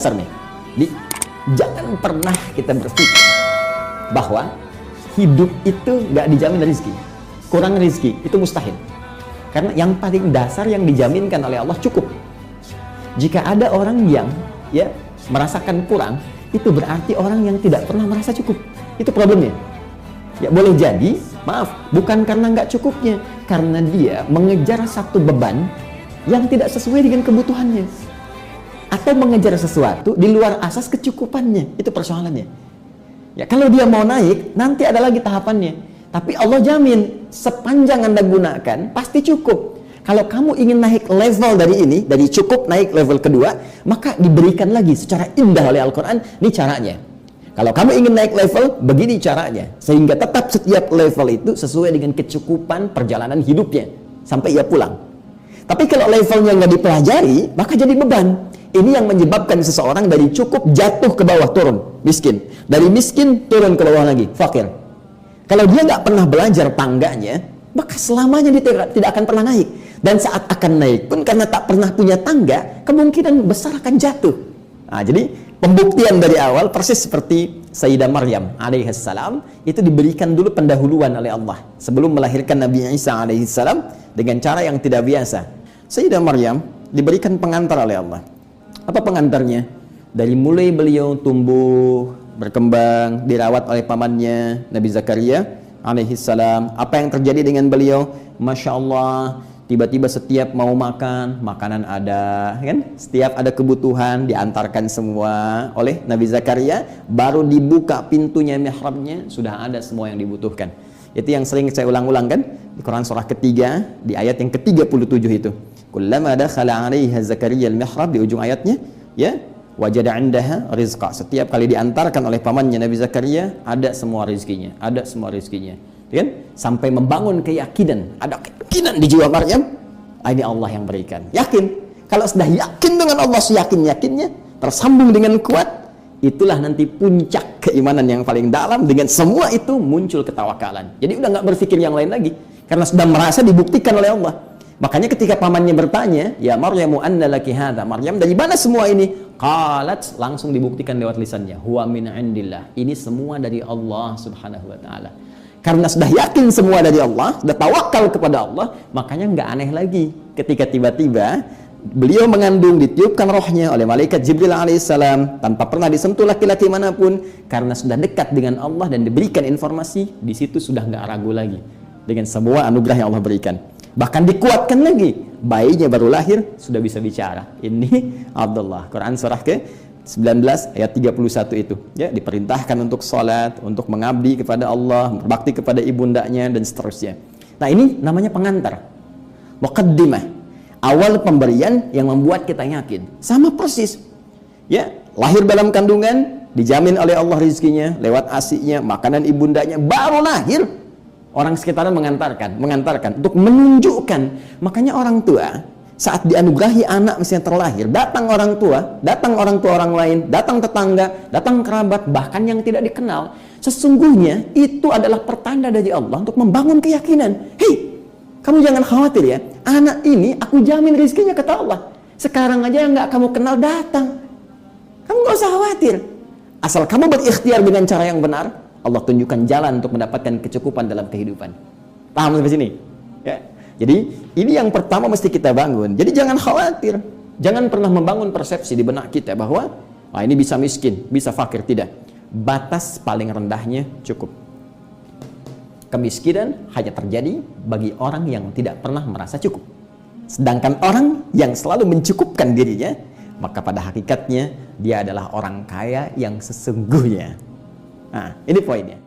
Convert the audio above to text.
Dasar nih, jangan pernah kita berpikir bahwa hidup itu nggak dijamin rezeki, kurang rezeki itu mustahil. Karena yang paling dasar yang dijaminkan oleh Allah cukup. Jika ada orang yang merasakan kurang, itu berarti orang yang tidak pernah merasa cukup. Itu problemnya. Ya boleh jadi, maaf, bukan karena nggak cukupnya, karena dia mengejar satu beban yang tidak sesuai dengan kebutuhannya, atau mengejar sesuatu di luar asas kecukupannya. Itu persoalannya. Ya, kalau dia mau naik, nanti ada lagi tahapannya. Tapi Allah jamin, sepanjang Anda gunakan, pasti cukup. Kalau kamu ingin naik level dari ini, dari cukup naik level kedua, maka diberikan lagi secara indah oleh Al-Quran, ini caranya. Kalau kamu ingin naik level, begini caranya. Sehingga tetap setiap level itu sesuai dengan kecukupan perjalanan hidupnya, sampai ia pulang. Tapi kalau levelnya nggak dipelajari, maka jadi beban. Ini yang menyebabkan seseorang dari cukup jatuh ke bawah, turun, miskin. Dari miskin turun ke bawah lagi, fakir. Kalau dia nggak pernah belajar tangganya, maka selamanya dia tidak akan pernah naik. Dan saat akan naik pun karena tak pernah punya tangga, kemungkinan besar akan jatuh. Nah, jadi pembuktian dari awal persis seperti Sayyidah Maryam alaihissalam, itu diberikan dulu pendahuluan oleh Allah sebelum melahirkan Nabi Isa alaihissalam dengan cara yang tidak biasa. Sayyidah Maryam diberikan pengantar oleh Allah. Apa pengantarnya? Dari mulai beliau tumbuh, berkembang, dirawat oleh pamannya Nabi Zakaria alaihissalam. Apa yang terjadi dengan beliau? Masya Allah, tiba-tiba setiap mau makan, makanan ada, kan? Setiap ada kebutuhan diantarkan semua oleh Nabi Zakaria. Baru dibuka pintunya mihrabnya, sudah ada semua yang dibutuhkan. Itu yang sering saya ulang-ulang kan di Quran surah ketiga, di ayat yang ke-37 itu. Kullama dakhala 'alaiha Zakaria al-mihrab, di ujung ayatnya, ya, wajada 'indaha rizqa. Setiap kali diantarkan oleh pamannya Nabi Zakaria, ada semua rezekinya, ada semua rezekinya. Kan? Sampai membangun keyakinan, ada keyakinan di jiwa Maryam, ini Allah yang berikan. Yakin. Kalau sudah yakin dengan Allah, seyakin-yakinnya, tersambung dengan kuat, itulah nanti puncak keimanan yang paling dalam. Dengan semua itu muncul ketawakalan. Jadi udah nggak berpikir yang lain lagi, karena sudah merasa dibuktikan oleh Allah. Makanya ketika pamannya bertanya, ya Maryamu anna laki hadza, Maryam dari mana semua ini? Qalat, langsung dibuktikan lewat lisannya, huwa min indillah, ini semua dari Allah subhanahu wa ta'ala. Karena sudah yakin semua dari Allah, sudah tawakal kepada Allah, makanya nggak aneh lagi ketika tiba-tiba beliau mengandung, ditiupkan rohnya oleh malaikat Jibril alaihissalam tanpa pernah disentuh laki-laki manapun, karena sudah dekat dengan Allah dan diberikan informasi. Di situ sudah nggak ragu lagi dengan semua anugerah yang Allah berikan. Bahkan dikuatkan lagi, bayinya baru lahir sudah bisa bicara. Ini Abdullah. Quran surah ke-19 ayat 31 itu, ya, diperintahkan untuk sholat, untuk mengabdi kepada Allah, berbakti kepada ibundanya dan seterusnya. Nah, ini namanya pengantar, muqaddimah, awal pemberian yang membuat kita yakin. Sama persis, ya, lahir dalam kandungan dijamin oleh Allah rezekinya lewat ASI-nya, makanan ibundanya, baru lahir orang sekitaran mengantarkan untuk menunjukkan. Makanya orang tua saat dianugerahi anak misalnya terlahir, datang orang tua orang lain, datang tetangga, datang kerabat, bahkan yang tidak dikenal, sesungguhnya itu adalah pertanda dari Allah untuk membangun keyakinan. Hei, kamu jangan khawatir ya, anak ini aku jamin rezekinya kata Allah. Sekarang aja yang nggak kamu kenal datang, kamu nggak usah khawatir. Asal kamu berikhtiar dengan cara yang benar, Allah tunjukkan jalan untuk mendapatkan kecukupan dalam kehidupan. Paham sampai sini? Ya. Jadi ini yang pertama mesti kita bangun. Jadi jangan khawatir, jangan pernah membangun persepsi di benak kita bahwa ini bisa miskin, bisa fakir. Tidak. Batas paling rendahnya cukup. Kemiskinan hanya terjadi bagi orang yang tidak pernah merasa cukup. Sedangkan orang yang selalu mencukupkan dirinya, maka pada hakikatnya dia adalah orang kaya yang sesungguhnya. Nah, ini poinnya.